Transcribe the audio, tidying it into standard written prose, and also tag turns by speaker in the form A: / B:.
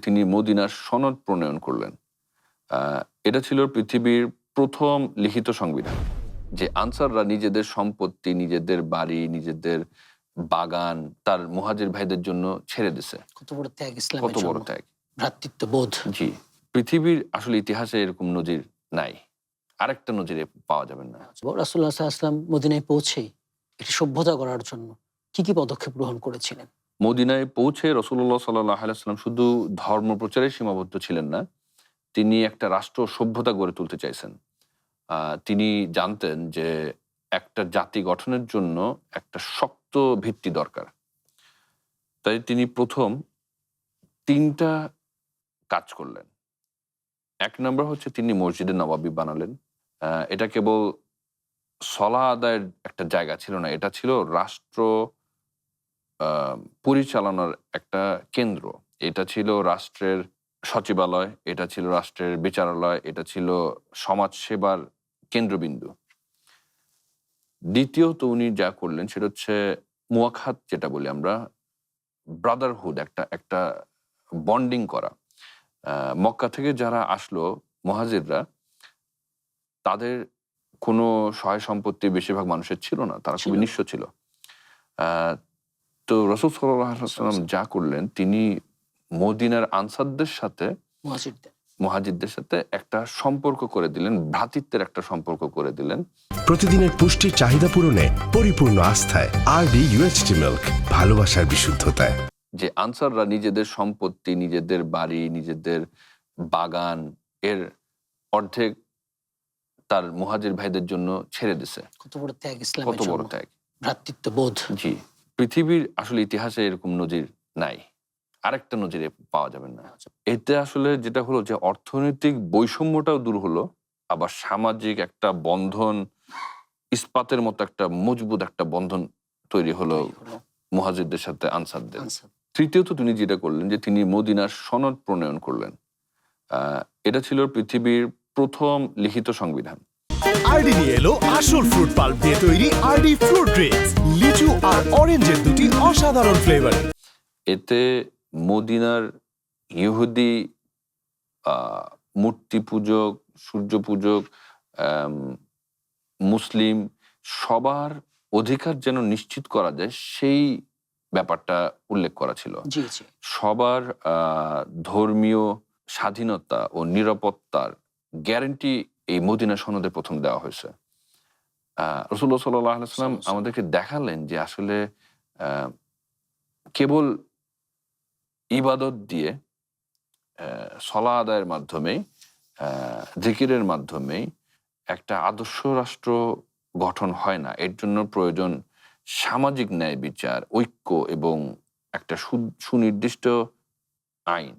A: তিনি মদিনার সনদ প্রণয়ন করলেন। এটা ছিল পৃথিবীর প্রথম লিখিত সংবিধান, যে আনসাররা নিজেদের সম্পত্তি, নিজেদের বাড়ি, নিজেদের বাগান তার মুহাজির ভাইদের জন্য ছেড়ে দিছে।
B: কত বড় ত্যাগ ইসলামের
A: কত বড়
B: জন্য,
A: ত্যাগ!
B: ভ্রাতৃত্ববোধ।
A: জি, পৃথিবীর আসলে ইতিহাসে এরকম নজির নাই, আরেকটা নজিরে পাওয়া যাবে না।
B: রাসূলুল্লাহ সাল্লাল্লাহু আলাইহি ওয়াসাল্লাম মদিনায় পৌঁছেই একটি সভ্যতা গড়ার জন্য কি কি পদক্ষেপ গ্রহণ করেছিলেন?
A: মদিনায় পৌঁছে রাসূলুল্লাহ সাল্লাল্লাহু আলাইহি ওয়াসাল্লাম শুধু ধর্ম প্রচারে সীমাবদ্ধ ছিলেন না, তিনি একটা রাষ্ট্র সভ্যতা গড়ে তুলতে চাইছেন। তিনি জানতেন যে একটা জাতি গঠনের জন্য একটা শক্ত ভিত্তি দরকার। তাই তিনি প্রথম ৩টা কাজ করলেন। ১ নম্বর হচ্ছে তিনি মসজিদে নববী বানালেন। এটা কেবল সলাহ আদায়ের একটা জায়গা ছিল না, এটা ছিল রাষ্ট্র আ পরিচালনার একটা কেন্দ্র। এটা ছিল রাষ্ট্রের সচিবালয়, এটা ছিল রাষ্ট্রের বিচারালয়, এটা ছিল সমাজসেবার কেন্দ্রবিন্দু। দ্বিতীয়ত উনি যা করলেন সেটা হচ্ছে মুওয়াখাত, যেটা বলি আমরা, ব্রাদারহুড, একটা বন্ডিং করা। মক্কা থেকে যারা আসলো মুহাজিররা, তাদের কোনো সহায় সম্পত্তি বেশিরভাগ মানুষের ছিল না, তারা খুবই নিঃস্ব ছিল। তো রাসূল সাল্লাল্লাহু আলাইহি ওয়াসাল্লাম যা করলেন, তিনি মদিনার আনসারদের সাথে, মুহাজিরদের সাথে একটা সম্পর্ক করে দিলেন, ভ্রাতৃত্বের একটা সম্পর্ক করে দিলেন।
C: প্রতিদিনের পুষ্টির চাহিদা পূরণে পরিপূর্ণ আস্থায় আরডি UHT মিল্ক, ভালোবাসার বিশুদ্ধতায়।
A: যে আনসাররা নিজেদের সম্পত্তি, নিজেদের বাড়ি, নিজেদের বাগান এর অর্ধেক তার মুহাজির ভাইদের জন্য ছেড়ে দিছে।
B: কত বড় ত্যাগ ইসলামের
A: কত
B: জন্য,
A: বড় ত্যাগ!
B: ভ্রাতৃত্ববোধ।
A: জি, পৃথিবীর আসলে ইতিহাসে এরকম নজির নাই, আরেকটা নজিরে পাওয়া যাবে না। এতে আসলে যেটা হলো যে অর্থনৈতিক বৈষম্যটাও দূর হলো, আবার সামাজিক একটা বন্ধন, ইস্পাতের মতো একটা মজবুত একটা বন্ধন তৈরি হলো মুহাজিরদের সাথে আনসারদের। তৃতীয়ত তিনি যেটা করলেন যে তিনি মদিনার সনদ প্রণয়ন করলেন। এটা ছিল পৃথিবীর প্রথম লিখিত সংবিধান।
D: আরডি নিয়ে এলো আসল ফ্রুট পাল্প দিয়ে তৈরি আরডি ফ্রুট ড্রিঙ্কস, লিচু আর অরেঞ্জের দুটি অসাধারণ ফ্লেভার।
A: এতে মদিনার ইহুদি মূর্তি পূজক, সূর্য পূজক, মুসলিম সবার অধিকার যেন নিশ্চিত করা যায়, সেই ব্যাপারটা উল্লেখ করা ছিল। সবার ধর্মীয় স্বাধীনতা ও নিরাপত্তার গ্যারান্টি এই মদিনা সনদে প্রথম দেওয়া হয়েছে। রাসূলুল্লাহ সাল্লাল্লাহু আলাইহি ওয়াসাল্লাম আমাদেরকে দেখালেন যে আসলে কেবল ইবাদত দিয়ে, সলাহ আদায়ের মাধ্যমেই, জিকিরের মাধ্যমেই একটা আদর্শ রাষ্ট্র গঠন হয় না। এর জন্য প্রয়োজন সামাজিক ন্যায় বিচার, ঐক্য এবং একটা সুনির্দিষ্ট আইন।